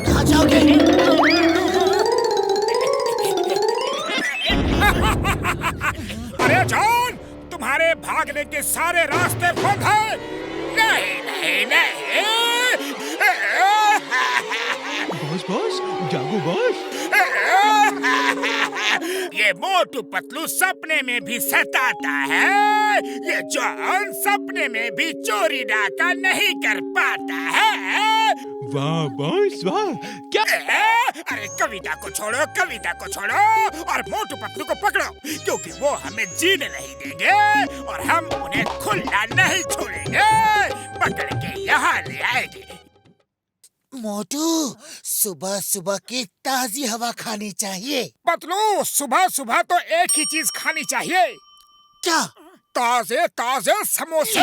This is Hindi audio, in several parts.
कहाँ जाओगे? अरे जॉन, तुम्हारे भागने के सारे रास्ते बंद हैं। नहीं नहीं नहीं। बॉस जागो बॉस। ये मोटू पतलू सपने में भी सताता है। ये जॉन सपने में भी चोरी डाका नहीं कर पाता है। वाह बॉस वाह। क्या? अरे कविता को छोड़ो, कविता को छोड़ो और मोटू पतलू को पकड़ो, क्योंकि वो हमें जीने नहीं देंगे और हम उन्हें खुला नहीं छोड़ेंगे। पकड़ के यहाँ ले आएंगे। मोटू, सुबह सुबह की ताजी हवा खानी चाहिए। पतलू, सुबह सुबह तो एक ही चीज खानी चाहिए। क्या? ताजे ताजे समोसे।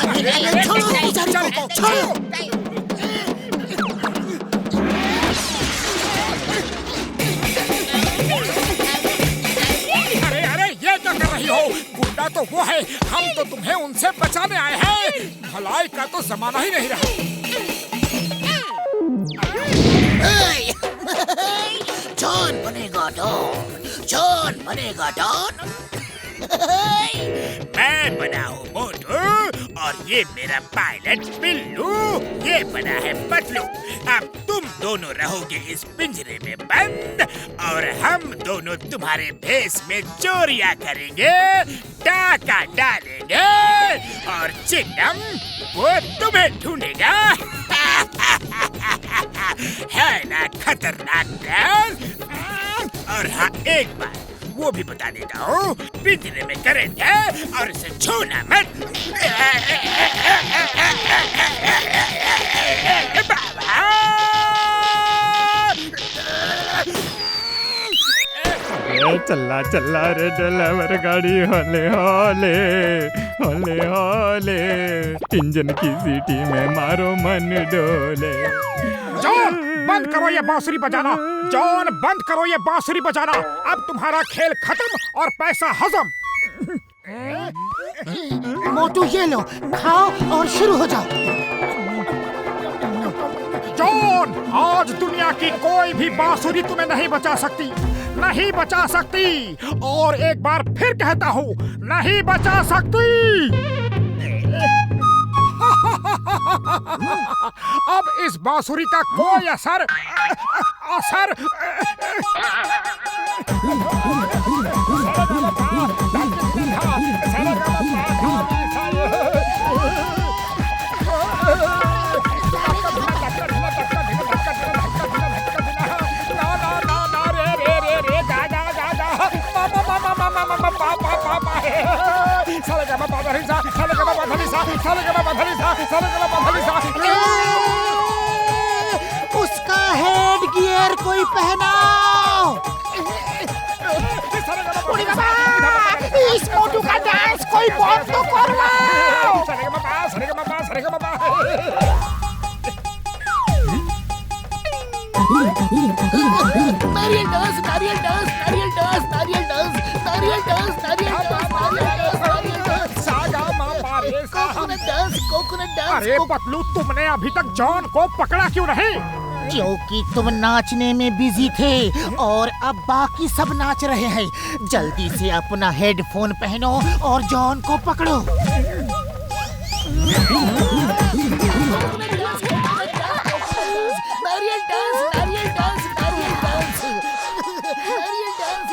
अरे छोड़ो बेचारी को, छोड़ो। गुंडा तो वो है, हम तो तुम्हें उनसे बचाने आए हैं। भलाई का तो जमाना ही नहीं रहा। जॉन बनेगा डॉन, जॉन बनेगा डॉन। मैं बना हूँ मोटू और ये मेरा पायलट बिल्लू, ये बना है पतलू। अब तुम दोनों रहोगे इस पिंजरे में बंद और हम दोनों तुम्हारे भेष में चोरियां करेंगे, डाका डालेंगे और चिन्नम वो तुम्हें ढूंढेगा। है ना खतरनाक प्लान? और हाँ, एक बात वो भी बता देता हूँ, पिंजरे में करेंगे और इसे छूना मत। चल्ला चल्ला रे ड्राइवर गाड़ी होले होले होले होले, इंजन की सीटी में मारो मन डोले। जॉन, बंद करो ये बांसुरी बजाना। जॉन, बंद करो ये बांसुरी बजाना। अब तुम्हारा खेल खत्म और पैसा हजम। मोटू ये लो, खाओ और शुरू हो जाओ। जॉन, आज दुनिया की कोई भी बांसुरी तुम्हें नहीं बचा सकती, नहीं बचा सकती। और एक बार फिर कहता हूँ, नहीं बचा सकती। अब इस बांसुरी का कोई असर उसका हेड गियर कोई पहनाओ। इस मोटू का डांस कोई बंद तो करवाओ। नारियल डांस, नारियल डांस, नारियल डांस, नारियल डांस, नारियल डांस, नारियल डांस, नारियल dance, coconut dance, coconut dance. अरे पतलू, तुमने अभी तक जॉन को पकड़ा क्यों नहीं? क्योंकि तुम नाचने में बिजी थे और अब बाकी सब नाच रहे हैं। जल्दी से अपना हेडफोन पहनो और जॉन को पकड़ो। नारियल डांस, नारियल डांस, नारियल डांस, नारियल डांस,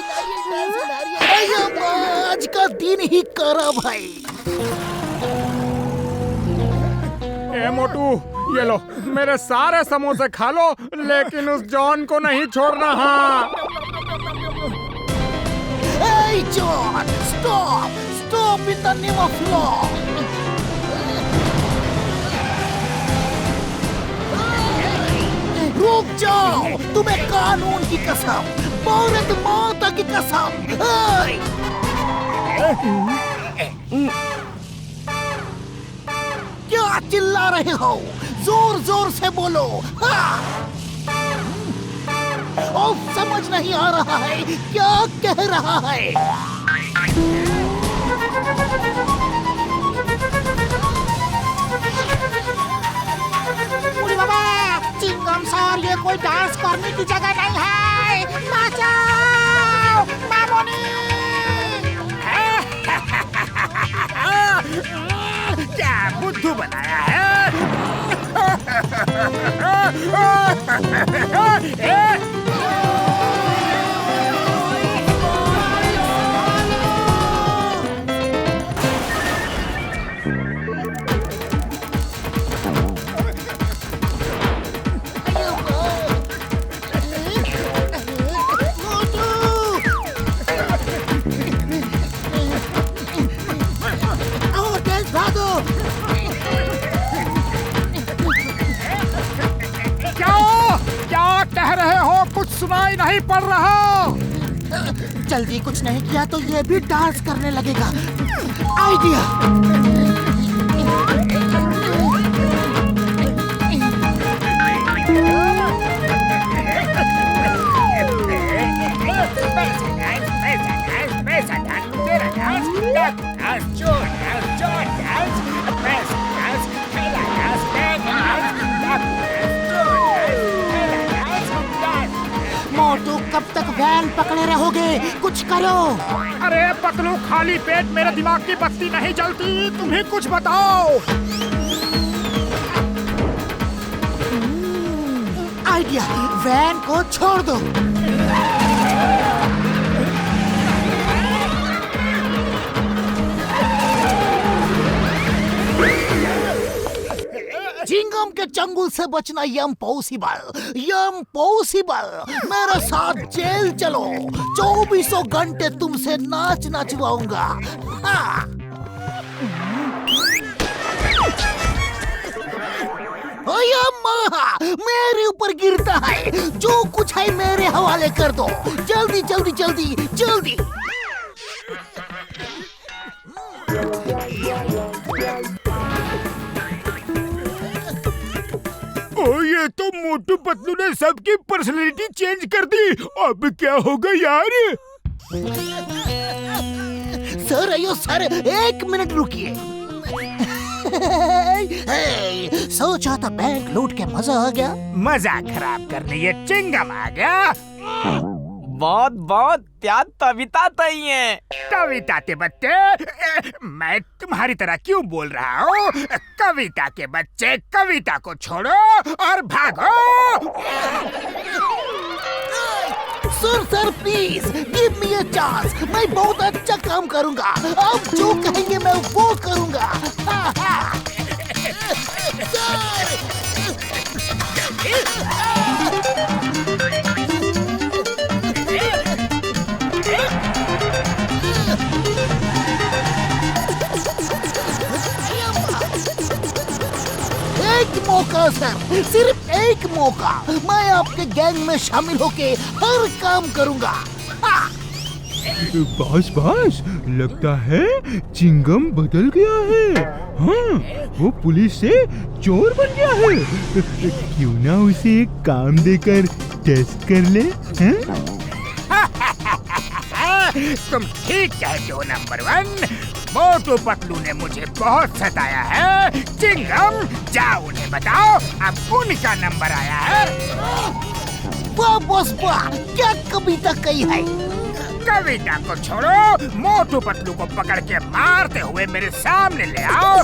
नारियल डांस, नारियल। आज का दिन ही करा भाई। ए मोटू, ये लो, मेरे सारे समोसे खा लो, लेकिन उस जॉन को नहीं छोड़ना। हाँ, Hey John, stop! Stop in the name of law! रुक जाओ, तुम्हें कानून की कसम, भारत माता की कसम। ओए! क्या चिल्ला रहे हो? जोर जोर से बोलो। हाँ! ओह, समझ नहीं आ रहा है क्या कह रहा है। अरे बाबा, चिंगम सर, ये कोई डांस करने की जगह नहीं है। बचाओ, मामोनी! क्या बुद्धू बनाया है? सुनाई नहीं पड़ रहा। जल्दी कुछ नहीं किया तो ये भी डांस करने लगेगा। आइडिया! मोटू, कब तक वैन पकड़े रहोगे? कुछ करो। अरे पतलू, खाली पेट मेरे दिमाग की बत्ती नहीं जलती। तुम ही कुछ बताओ। आइडिया! वैन को छोड़ दो। चिंगम के चंगुल से बचना इम्पॉसिबल। मेरे साथ जेल चलो, 24 घंटे तुमसे नाच नचवाऊंगा। हाँ। मेरे ऊपर गिरता है, जो कुछ है मेरे हवाले कर दो। जल्दी जल्दी जल्दी जल्दी। ये तो मोटू पतलू ने सबकी पर्सनालिटी चेंज कर दी। अब क्या होगा यार? सर, 1 मिनट रुकिए। सोचा था बैंक लूट के मजा आ गया। मजा खराब करने ये चिंगम आ गया। बहुत प्यार कविता तई है। कविता के बच्चे, मैं तुम्हारी तरह क्यों बोल रहा हूँ? कविता के बच्चे, कविता को छोड़ो और भागो। Sir please give me a chance. मैं बहुत अच्छा काम करूँगा। आप जो कहेंगे मैं वो करूँगा। एक मौका सर, सिर्फ एक मौका। मैं आपके गैंग में शामिल होके हर काम करूँगा। बॉस, लगता है चिंगम बदल गया है। हाँ, वो पुलिस से चोर बन गया है। क्यों ना उसे एक काम देकर टेस्ट कर ले? तुम ठीक कहते हो नंबर 1। मोटू पतलू ने मुझे बहुत सताया है। चिंगम, जाओ उन्हें बताओ अब उनका नंबर आया है। वाह बॉस वाह, क्या कविता कही है। कविता को छोड़ो, मोटू पतलू को पकड़ के मारते हुए मेरे सामने ले आओ।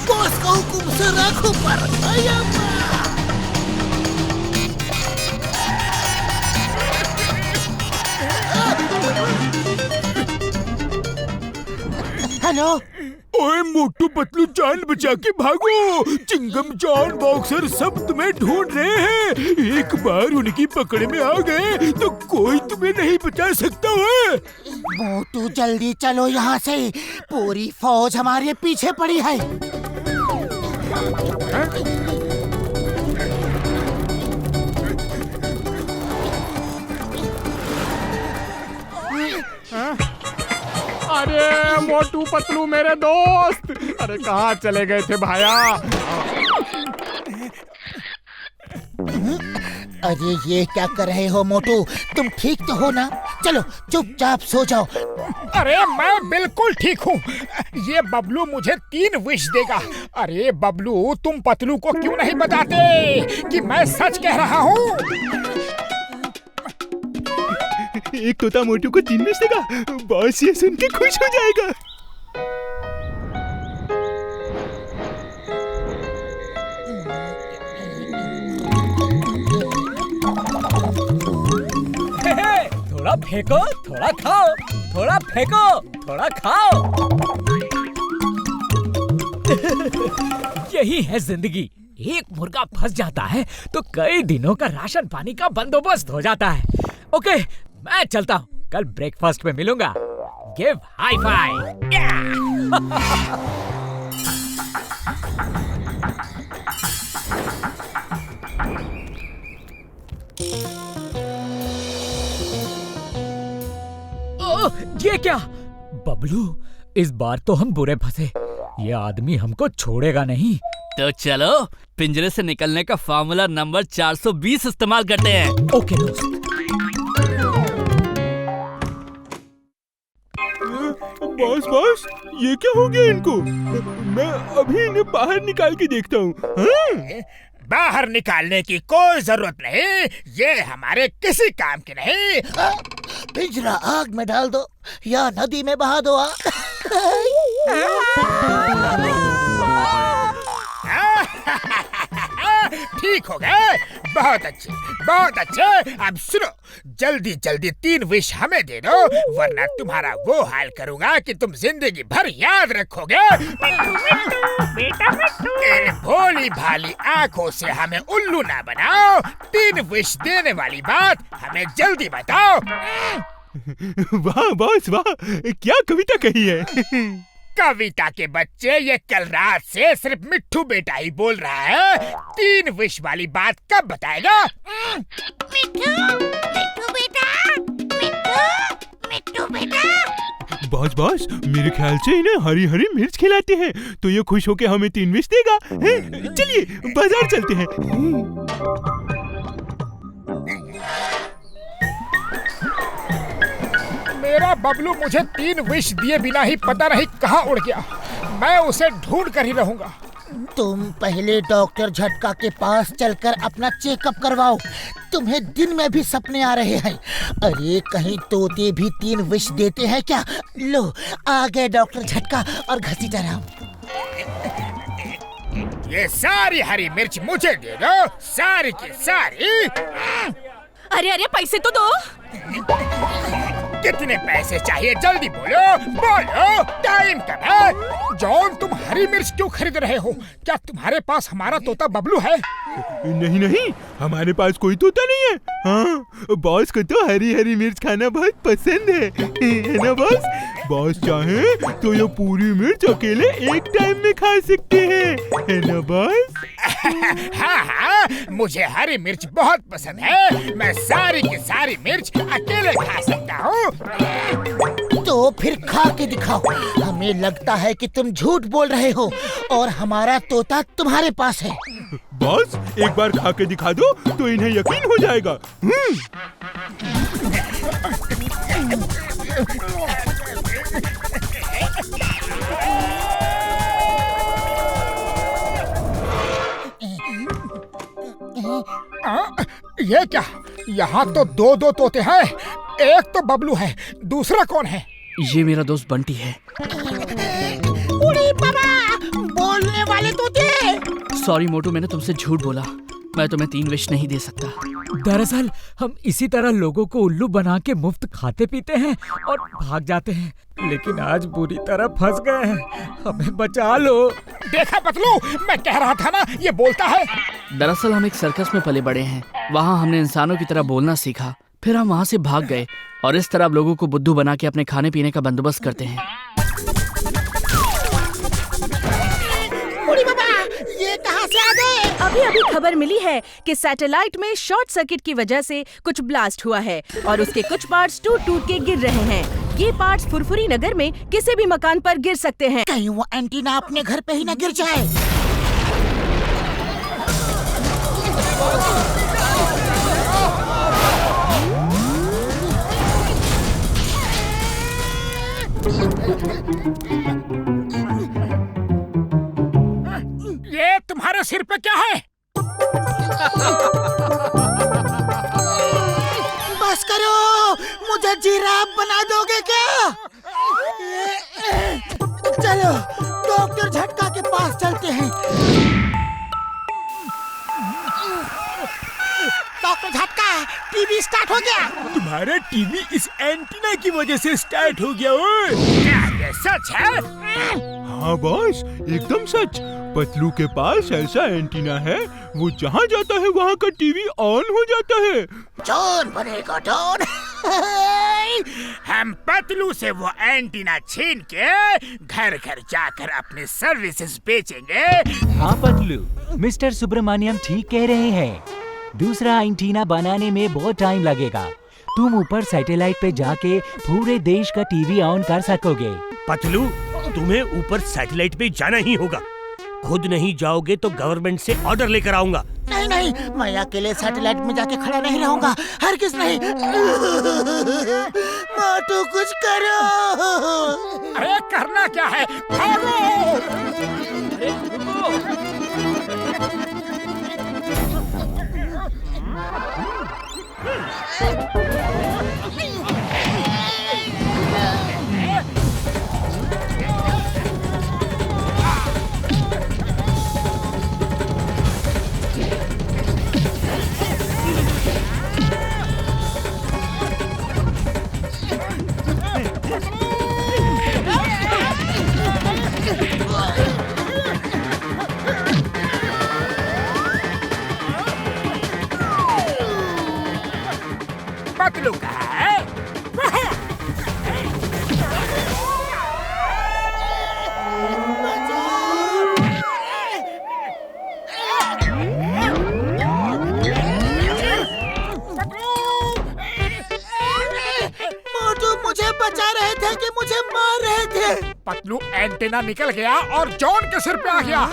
बॉस का हुक्म सर आंखों पर। हेलो। ओए मोटू पतलू, जान बचा के भागो। चिंगम, जॉन, बॉक्सर सब तुम्हें ढूंढ रहे हैं। एक बार उनकी पकड़ में आ गए तो कोई तुम्हें नहीं बचा सकता है। मोटू जल्दी चलो यहाँ से, पूरी फौज हमारे पीछे पड़ी है। अरे मोटू पतलू मेरे दोस्त, अरे कहाँ चले गए थे भाया? अरे ये क्या कर रहे हो मोटू, तुम ठीक तो हो ना? चलो चुपचाप सो जाओ। अरे मैं बिल्कुल ठीक हूँ। ये बबलू मुझे 3 विश देगा। अरे बबलू, तुम पतलू को क्यों नहीं बताते कि मैं सच कह रहा हूँ? एक तोता मोटू को 3 विश देगा, बॉस ये सुन के खुश हो जाएगा। थोड़ा फेंको, थोड़ा खाओ, थोड़ा फेंको, थोड़ा खाओ। यही है जिंदगी। एक मुर्गा फंस जाता है तो कई दिनों का राशन पानी का बंदोबस्त हो जाता है। ओके, मैं चलता हूँ, कल ब्रेकफास्ट में मिलूंगा। Give high five. ये क्या? बबलू, इस बार तो हम बुरे फंसे। ये आदमी हमको छोड़ेगा नहीं। तो चलो पिंजरे से निकलने का फार्मूला नंबर 420 इस्तेमाल करते हैं। ओके दोस्त। बॉस बॉस, ये क्या हो गया इनको? मैं अभी इन्हें बाहर निकाल के देखता हूँ। बाहर निकालने की कोई जरूरत नहीं, ये हमारे किसी काम के नहीं। पिंजरा आग में डाल दो या नदी में बहा दो। ठीक हो गए, बहुत अच्छे, बहुत अच्छे। अब सुनो, जल्दी जल्दी 3 विश हमें दे दो, वरना तुम्हारा वो हाल करूंगा कि तुम जिंदगी भर याद रखोगे। इन भोली भाली आंखों से हमें उल्लू ना बनाओ। 3 विश देने वाली बात हमें जल्दी बताओ। वाह बॉस वाह, क्या कविता कही है। कविता के बच्चे, ये कल रात से सिर्फ मिट्ठू बेटा ही बोल रहा है। 3 विश वाली बात कब बताएगा? मिट्ठू बेटा। बॉस बॉस, मेरे ख्याल से इन्हें हरी हरी मिर्च खिलाते हैं तो ये खुश होके हमें 3 विश देगा। चलिए बाजार चलते हैं। मेरा बबलू मुझे 3 विश दिए बिना ही पता नहीं कहाँ उड़ गया। मैं उसे ढूंढ कर ही रहूंगा। तुम पहले डॉक्टर झटका के पास चलकर अपना चेकअप करवाओ। तुम्हें दिन में भी सपने आ रहे हैं। अरे कहीं तोते भी 3 विश देते हैं क्या? लो आ गए डॉक्टर झटका और घसीटा राम। ये सारी हरी मिर्च मुझे दे दो, सारी की सारी। अरे अरे पैसे तो दो। कितने पैसे चाहिए? जल्दी बोलो बोलो, टाइम कब है? जॉन, तुम हरी मिर्च क्यों खरीद रहे हो? क्या तुम्हारे पास हमारा तोता बबलू है? नहीं नहीं, हमारे पास कोई तोता नहीं है। हाँ, बॉस को तो हरी हरी मिर्च खाना बहुत पसंद है ना बॉस? बॉस चाहे तो ये पूरी मिर्च अकेले एक टाइम में खा सकते हैं, है ना बॉस? हाँ हाँ, मुझे हरी मिर्च बहुत पसंद है। मैं सारी की सारी मिर्च अकेले खा सकता हूँ। तो फिर खा के दिखाओ। हमें लगता है कि तुम झूठ बोल रहे हो और हमारा तोता तुम्हारे पास है। बॉस, एक बार खा के दिखा दो तो इन्हें यकीन हो जाएगा। ये क्या? यहाँ तो 2 तोते हैं। एक तो बबलू है, दूसरा कौन है? ये मेरा दोस्त बंटी है। उड़ी बाबा, बोलने वाले तोते। सॉरी मोटू, मैंने तुमसे झूठ बोला। मैं तुम्हें 3 विश नहीं दे सकता। दरअसल हम इसी तरह लोगों को उल्लू बना के मुफ्त खाते पीते हैं और भाग जाते हैं, लेकिन आज बुरी तरह फंस गए हैं। हमें बचा लो। देखा पतलू, मैं कह रहा था ना, ये बोलता है। दरअसल हम एक सर्कस में पले बड़े हैं। वहाँ हमने इंसानों की तरह बोलना सीखा, फिर हम वहाँ से भाग गए और इस तरह लोगों को बुद्धू बना के अपने खाने पीने का बंदोबस्त करते हैं। उड़ी बाबा, ये कहाँ से आ गए? अभी अभी खबर मिली है कि सैटेलाइट में शॉर्ट सर्किट की वजह से कुछ ब्लास्ट हुआ है और उसके कुछ पार्ट्स टूट टूट के गिर रहे हैं। ये पार्ट्स फुरफुरी नगर में किसी भी मकान पर गिर सकते हैं। कहीं वो एंटीना अपने घर पे ही ना गिर जाए। ये तुम्हारे सिर पे क्या है? बस करो, मुझे जिराफ बना दोगे क्या? चलो डॉक्टर झटका के पास चलते हैं। डॉक्टर झटका, टीवी स्टार्ट हो गया। तुम्हारा टीवी इस एंटीना की वजह से स्टार्ट हो गया। ओए क्या ये सच है? हाँ बॉस, एकदम सच। पतलू के पास ऐसा एंटीना है, वो जहाँ जाता है वहाँ का टीवी ऑन हो जाता है। जॉन बनेगा डॉन। हम पतलू से वो एंटीना छीन के घर घर जाकर अपने सर्विसेज बेचेंगे। हाँ पतलू, मिस्टर सुब्रमण्यम ठीक कह रहे हैं। दूसरा एंटीना बनाने में बहुत टाइम लगेगा। तुम ऊपर सैटेलाइट पे जाके पूरे देश का टीवी ऑन कर सकोगे। पतलू, तुम्हें ऊपर सैटेलाइट पे जाना ही होगा। खुद नहीं जाओगे तो गवर्नमेंट से ऑर्डर लेकर आऊंगा। नहीं नहीं, मैं अकेले सैटेलाइट में जाके खड़ा नहीं रहूंगा, हरगिज नहीं। मोटू कुछ करो। अरे करना क्या है? भागो! पतलू कहाँ है? मोटू मुझे बचा रहे थे कि मुझे मार रहे थे? पतलू एंटीना निकल गया और जॉन के सिर पे आ गया।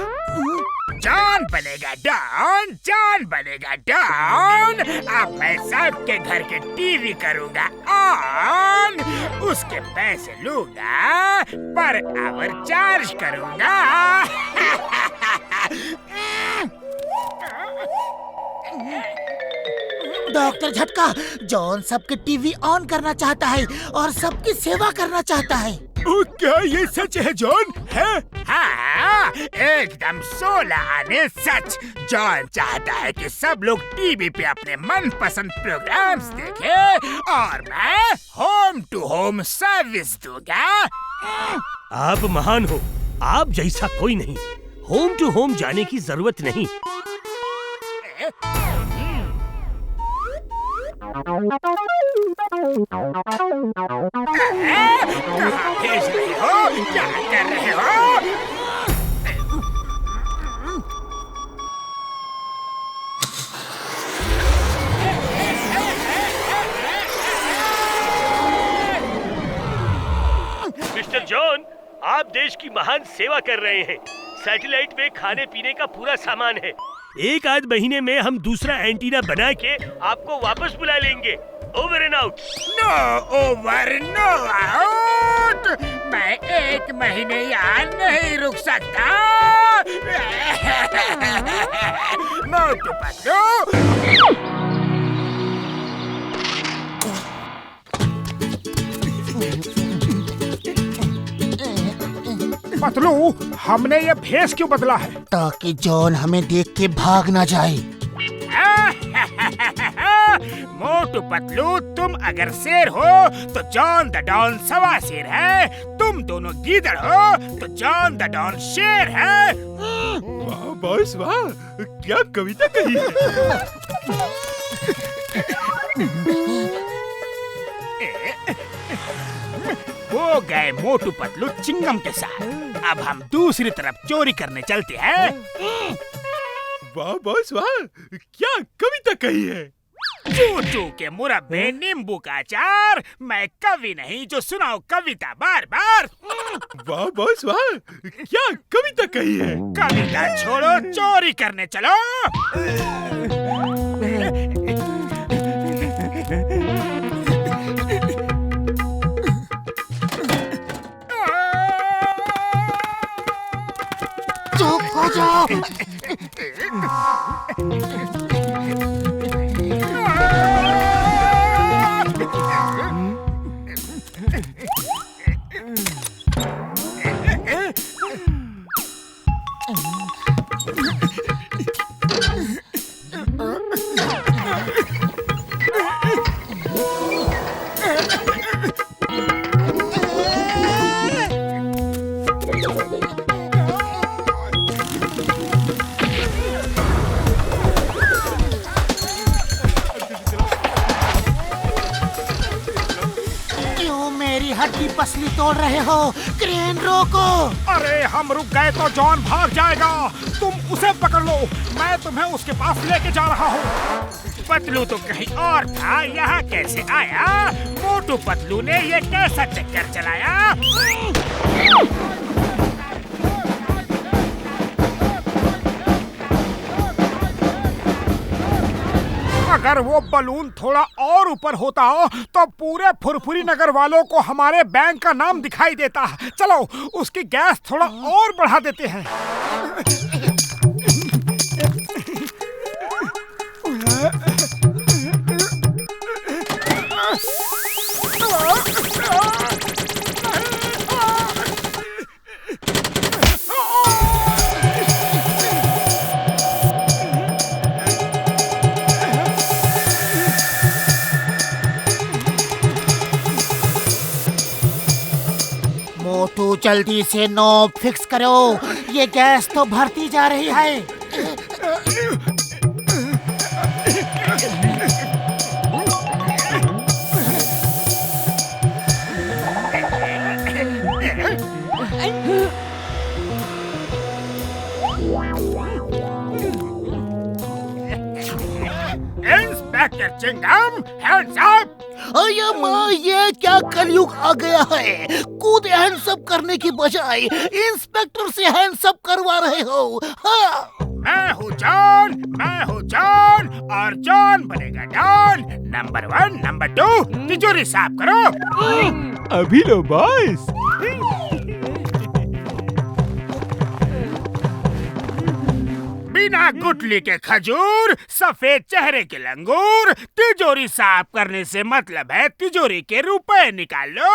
जॉन बनेगा डॉन, जॉन बनेगा डॉन। अब मैं सबके घर के टीवी करूंगा ऑन। उसके पैसे लूंगा, पर आवर चार्ज करूंगा। डॉक्टर झटका, जॉन सबके टीवी ऑन करना चाहता है और सबकी सेवा करना चाहता है। ओ, क्या ये सच है जॉन? है? हाँ, एकदम 16 आने सच। जॉन चाहता है कि सब लोग टीवी पे अपने मनपसंद प्रोग्राम्स देखें और मैं होम टू होम सर्विस दूंगा। आप महान हो, आप जैसा कोई नहीं। होम टू होम जाने की जरूरत नहीं। कहाँ भेज रहे हो? क्या कर रहे हो? मिस्टर जॉन, आप देश की महान सेवा कर रहे हैं। सैटेलाइट में खाने पीने का पूरा सामान है। एक आध महीने में हम दूसरा एंटीना बना के आपको वापस बुला लेंगे। Over and out. No over no out. मैं 1 महीने यहाँ नहीं रुक सकता। मोटू पतलू, पतलू, हमने ये भेस क्यों बदला है? ताकि जॉन हमें देख के भाग ना जाए। मोटू पतलू, तुम अगर शेर हो तो जॉन द डॉन सवा शेर है। तुम दोनों गीदड़ हो तो जॉन द डॉन शेर है। वाह बॉस वाह, क्या कविता कही है। वो गए मोटू पतलू चिंगम के साथ। अब हम दूसरी तरफ चोरी करने चलते हैं। वाह बॉस वाह, क्या कविता कही है। चूचू के मुरब्बे, नींबू का अचार। मैं कवि नहीं जो सुनाओ कविता बार बार। वाह बॉस वाह, क्या कविता कही है। कविता छोड़ो, चोरी करने चलो। चुप हो जाओ। हड्डी पसली तोड़ रहे हो, क्रेन रोको। अरे हम रुक गए तो जॉन भाग जाएगा, तुम उसे पकड़ लो, मैं तुम्हें उसके पास लेके जा रहा हूँ। पतलू तो कहीं और था, यहाँ कैसे आया? मोटू पतलू ने ये कैसा चक्कर चलाया? अगर वो बलून थोड़ा और ऊपर होता तो पूरे फुरफुरी नगर वालों को हमारे बैंक का नाम दिखाई देता। चलो उसकी गैस थोड़ा और बढ़ा देते हैं। मोटू जल्दी से नॉब फिक्स करो, ये गैस तो भरती जा रही है। Inspector Chingam, hands up. अरे माँ, ये क्या कलयुग आ गया है? कूद हैंड्सअप करने की बजाय इंस्पेक्टर से हैंड्सअप करवा रहे हो। हाँ। मैं हूँ जॉन और जॉन बनेगा डॉन। नंबर 1, नंबर 2 तिजोरी साफ करो। अभी लो बॉस। बिना गुठली के खजूर, सफेद चेहरे के लंगूर, तिजोरी साफ करने से मतलब है तिजोरी के रुपए निकाल लो।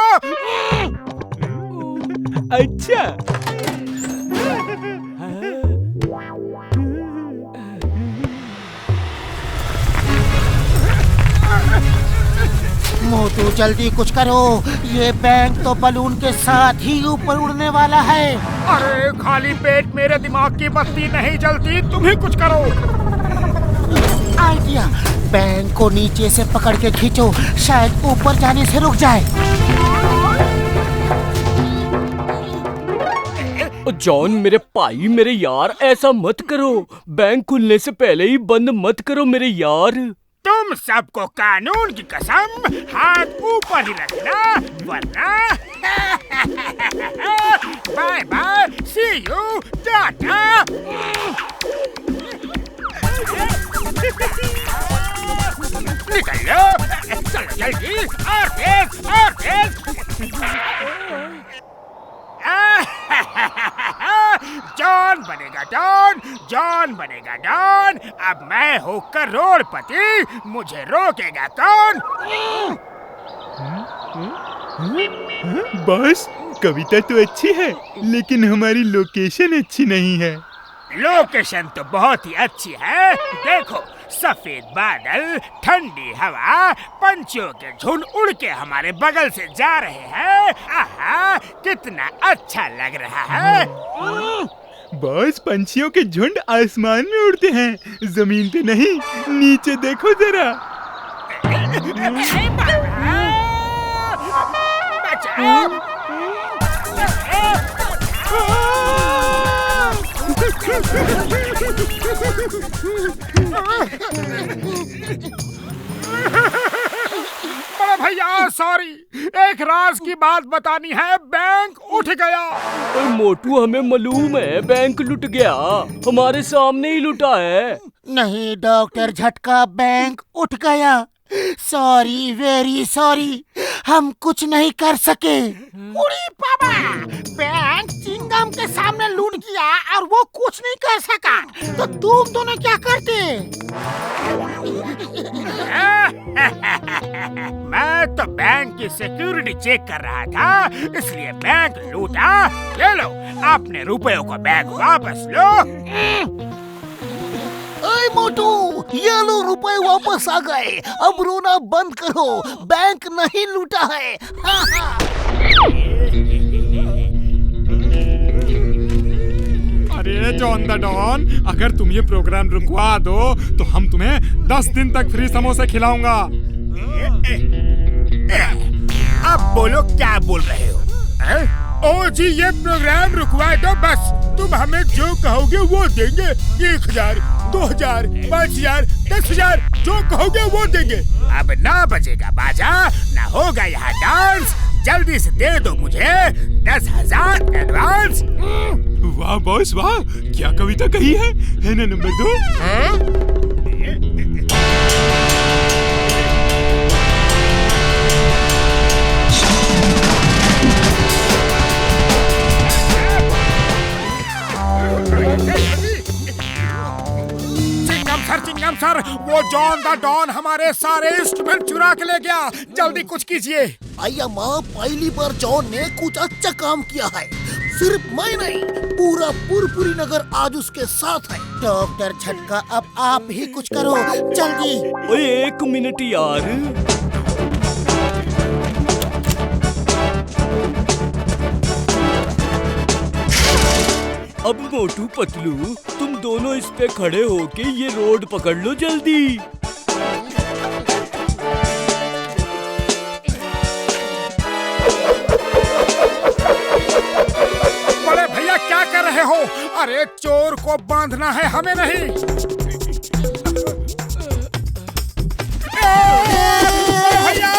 अच्छा। मोटू जल्दी कुछ करो, ये बैंक तो बलून के साथ ही ऊपर उड़ने वाला है। अरे खाली पेट मेरे दिमाग की बत्ती नहीं जलती, तुम ही कुछ करो। आइडिया, बैंक को नीचे से पकड़ के खींचो, शायद ऊपर जाने से रुक जाए। जॉन मेरे भाई, मेरे यार, ऐसा मत करो। बैंक खुलने से पहले ही बंद मत करो मेरे यार। तुम सबको कानून की कसम, हाथ ऊपर ही रखना, वरना bye bye, see you, tata. निकल लो, चलो जल्दी, और तेज। जॉन बनेगा डॉन। अब मैं हूँ करोड़पति, मुझे रोकेगा कौन? बॉस, कविता तो अच्छी है, लेकिन हमारी लोकेशन अच्छी नहीं है। लोकेशन तो बहुत ही अच्छी है। देखो, सफेद बादल, ठंडी हवा, पंछियों के झुंड उड़ के हमारे बगल से जा रहे हैं। आहा, कितना अच्छा लग रहा है। बॉस, पंछियों के झुंड आसमान में उड़ते हैं, जमीन पे नहीं। नीचे देखो जरा। बड़े भैया सॉरी, एक राज की बात बतानी है, बैंक उठ गया। ओए मोटू, हमें मालूम है बैंक लुट गया, हमारे सामने ही लुटा है। नहीं डॉक्टर झटका, बैंक उठ गया। सॉरी, वेरी सॉरी, हम कुछ नहीं कर सके। उड़ी पापा, बैंक चिंगम के सामने लूट गया और वो कुछ नहीं कर सका, तो तुम दोनों क्या करते? मैं तो बैंक की सिक्योरिटी चेक कर रहा था, इसलिए बैंक लूटा। ले लो, अपने रुपयों को बैंक वापस लो। ओए मोटू, ये लो रुपए वापस आ गए, अब रोना बंद करो, बैंक नहीं लूटा है। हाँ हाँ। अरे जॉन द डॉन, अगर तुम ये प्रोग्राम रुकवा दो तो हम तुम्हें 10 दिन तक फ्री समोसे खिलाऊंगा। अब बोलो क्या बोल रहे हो? ओ जी, ये प्रोग्राम रुकवा दो बस, तुम हमें जो कहोगे वो देंगे। 1000, 2000, 5000, 10,000 जो कहोगे वो देंगे। अब ना बजेगा बाजा, ना होगा यहाँ डांस, जल्दी से दे दो मुझे 10,000 एडवांस। वाह बॉस वाह, क्या कविता कही है ना नंबर 2? चिंगम सर, वो जॉन द डॉन हमारे सारे इंस्ट्रूमेंट चुरा के ले गया, जल्दी कुछ कीजिए। आया माँ, पहली बार जॉन ने कुछ अच्छा काम किया है। सिर्फ मैं नहीं, पूरा पुरपुरी नगर आज उसके साथ है। डॉक्टर झटका, अब आप ही कुछ करो जल्दी। ओए 1 मिनट यार, अब मोटू पतलू, तुम दोनों इस पे खड़े होके ये रोड पकड़ लो जल्दी। बड़े भैया क्या कर रहे हो? अरे चोर को बांधना है, हमें नहीं। भैया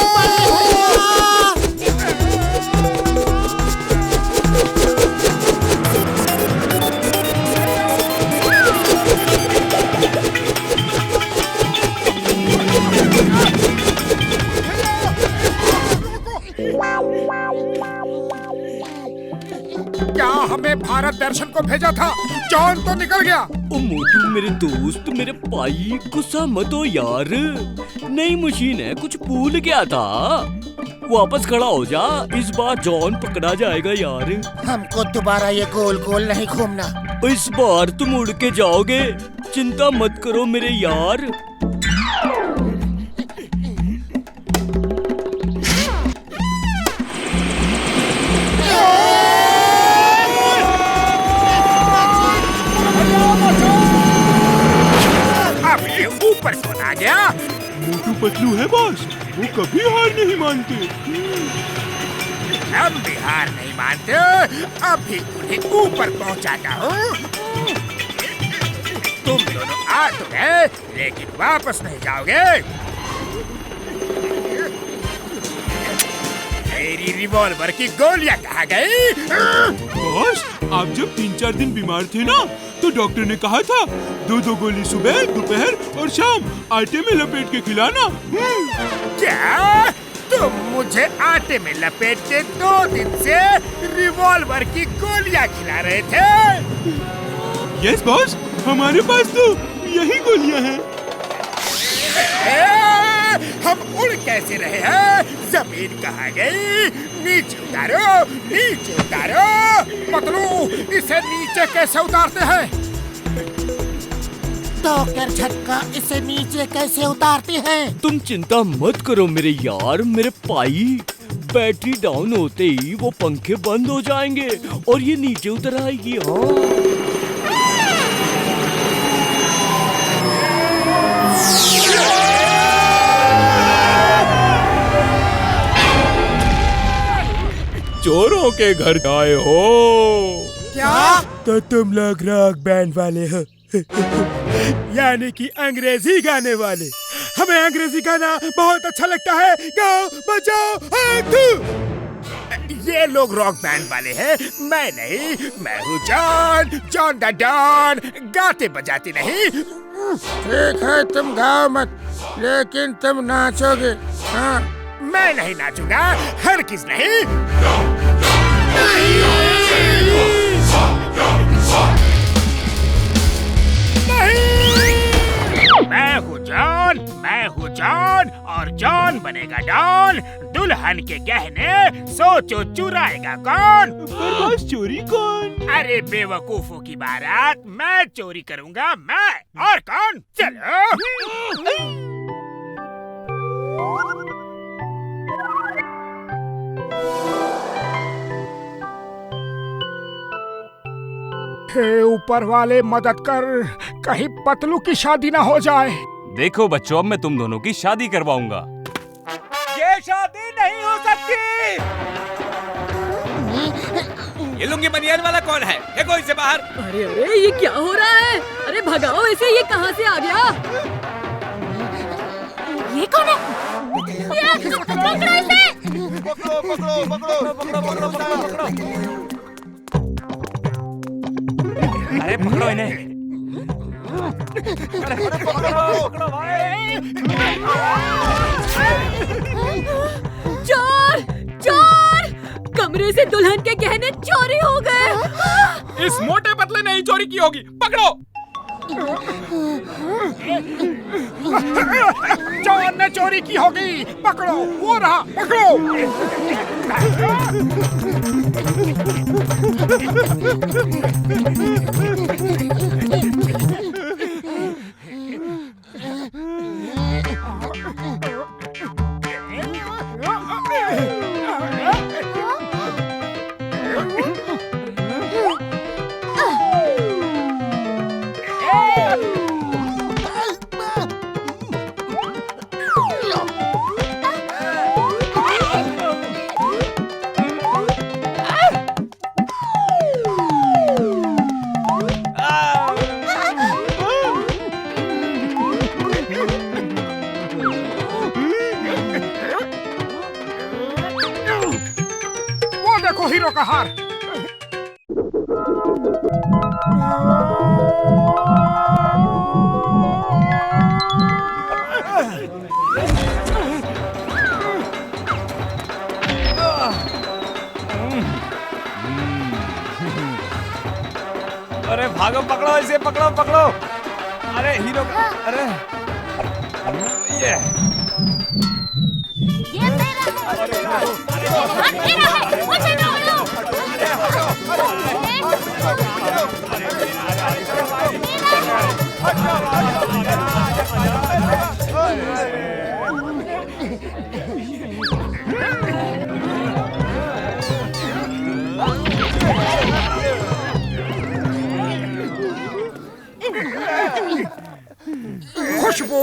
क्या हमें भारत दर्शन को भेजा था? जॉन तो निकल गया। ओ मोटू मेरे दोस्त, मेरे भाई, गुस्सा मत हो यार, नई मशीन है, कुछ भूल गया था, वापस खड़ा हो जा, इस बार जॉन पकड़ा जाएगा यार। हमको दोबारा ये गोल गोल नहीं घूमना। इस बार तुम उड़ के जाओगे, चिंता मत करो मेरे यार। ऊपर कौन आ गया? मोटू पतलू है बॉस, वो कभी हार नहीं मानते। हम भी हार नहीं मानते, अभी उन्हें ऊपर पहुंचाता हूँ। तुम दोनों आ तो गए, लेकिन वापस नहीं जाओगे। मेरी रिवॉल्वर की गोलियां कहाँ गई? बॉस, आप जब 3-4 दिन बीमार थे ना, तो डॉक्टर ने कहा था 2-2 गोली सुबह, दोपहर और शाम आटे में लपेट के खिलाना। क्या तुम मुझे आटे में लपेट के 2 दिन से रिवॉल्वर की गोलियां खिला रहे थे? यस बॉस, हमारे पास तो यही गोलियां हैं। हम उड़ कैसे रहे हैं? जमीन कहाँ गई? नीचे उतारो, नीचे उतारो। पतलू, इसे नीचे कैसे उतारते हैं? डॉक्टर झटका, इसे नीचे कैसे उतारते हैं? तुम चिंता मत करो मेरे यार, मेरे भाई, बैटरी डाउन होते ही वो पंखे बंद हो जाएंगे और ये नीचे उतर आएगी। हाँ चोरों के घर आए हो क्या? तो तुम लोग रॉक बैंड वाले हो यानी कि अंग्रेजी गाने वाले। हमें अंग्रेजी गाना बहुत अच्छा लगता है। गाओ बजाओ हाथ। ये लोग रॉक बैंड वाले हैं, मैं नहीं। मैं हूँ जॉन द डॉन, गाते बजाते नहीं। ठीक है, तुम गाओ मत, लेकिन तुम नाचोगे। हाँ, मैं नहीं नाचूंगा, हरगिज़ नहीं। मैं हूँ जॉन और जॉन बनेगा डॉन। दुल्हन के गहने सोचो चुराएगा कौन? बस चोरी कौन? अरे बेवकूफों की बारात मैं चोरी करूंगा, मैं और कौन? चलो। हे ऊपर वाले मदद कर, कहीं पतलू की शादी ना हो जाए। देखो बच्चों, अब मैं तुम दोनों की शादी करवाऊंगा। ये शादी नहीं हो सकती। ये लुंगी बनियान वाला कौन है? देखो इसे बाहर। अरे अरे, ये क्या हो रहा है? अरे भगाओ इसे, ये कहाँ से आ गया? ये कौन है? पकड़ो इसे! अरे पकड़ो इन्हें। चोर! चोर! कमरे से दुल्हन के गहने चोरी हो गए। इस मोटे पतले ने ही चोरी की होगी, पकड़ो। जॉन ने चोरी की होगी, पकड़ो। वो रहा, पकड़ो। देखो हीरो का हार। अरे भागो, पकड़ो इसे, पकड़ो पकड़ो। अरे हीरो का, अरे ये मेरा है, मुझे दो। खुशबू।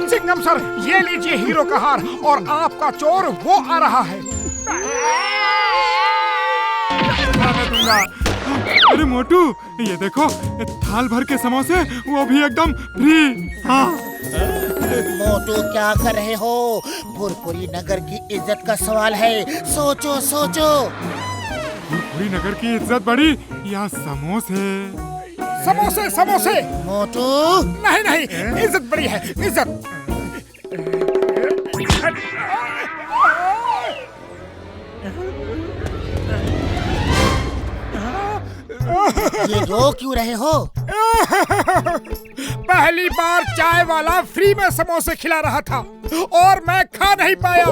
चिंगम सर, ये लीजिए हीरो का हार, और आपका चोर वो आ रहा है। मैं दूंगा। अरे मोटू, ये देखो, थाल भर के समोसे, वो भी एकदम फ्री। हाँ। मोटू क्या कर रहे हो? भुरपुरी नगर की इज्जत का सवाल है, सोचो सोचो। भुरपुरी नगर की इज्जत बड़ी या समोसे? समोसे समोसे। मोटू नहीं नहीं, इज्जत बड़ी है, इज्जत। ये रो क्यों रहे हो? पहली बार चाय वाला फ्री में समोसे खिला रहा था और मैं खा नहीं पाया।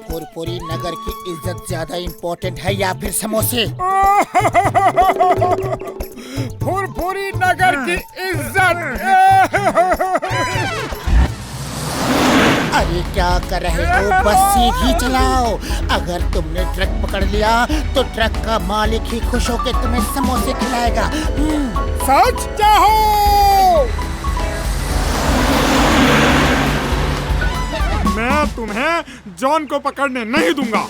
भुरपुरी नगर की इज्जत ज्यादा इम्पोर्टेंट है या फिर समोसे? भुरपुरी नगर की इज्जत। अरे क्या कर रहे हो? बस सीधी चलाओ। अगर तुमने ट्रक पकड़ लिया तो ट्रक का मालिक ही खुश होकर तुम्हें समोसे खिलाएगा। सच चाहो? मैं तुम्हें जॉन को पकड़ने नहीं दूंगा।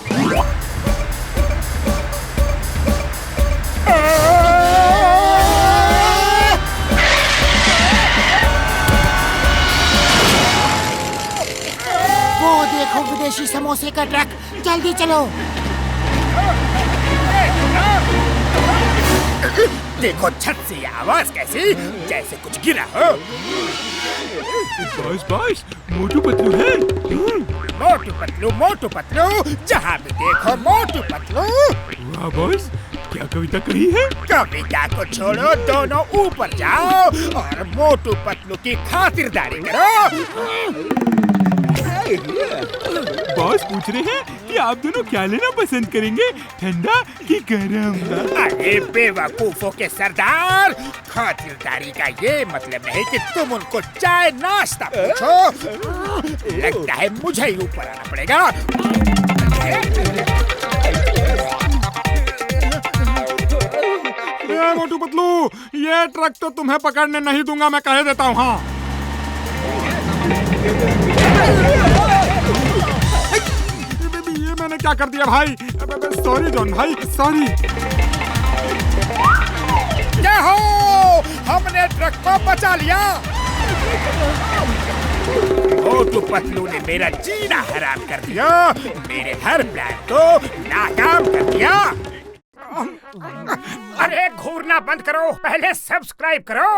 समोसे का ट्रक, जल्दी चलो। देखो छत से ये आवाज कैसी, जैसे कुछ गिरा हो। बॉस मोटू पतलू है। मोटू पतलू, जहाँ भी देखो मोटू पतलू। वाह बॉस, क्या कविता कही है? कविता को छोड़ो, दोनों ऊपर जाओ और मोटू पतलू की खातिरदारी करो। बॉस पूछ रहे हैं कि आप दोनों क्या लेना पसंद करेंगे, ठंडा कि गरम? अरे बेवकूफों के सरदार, खातिरदारी का ये मतलब नहीं कि तुम उनको चाय नाश्ता पूछो। लगता है मुझे ही ऊपर आना पड़ेगा। मोटू पतलू, ये ट्रक तो तुम्हें पकड़ने नहीं दूंगा, मैं कह देता हूँ। हाँ ये मैंने क्या कर दिया भाई? सॉरी जॉन भाई, सॉरी। क्या हो, हमने ट्रक को बचा लिया। मोटू पतलू ने मेरा जीना हराम कर दिया, मेरे हर प्लान को नाकाम कर दिया। अरे घूरना बंद करो, पहले सब्सक्राइब करो।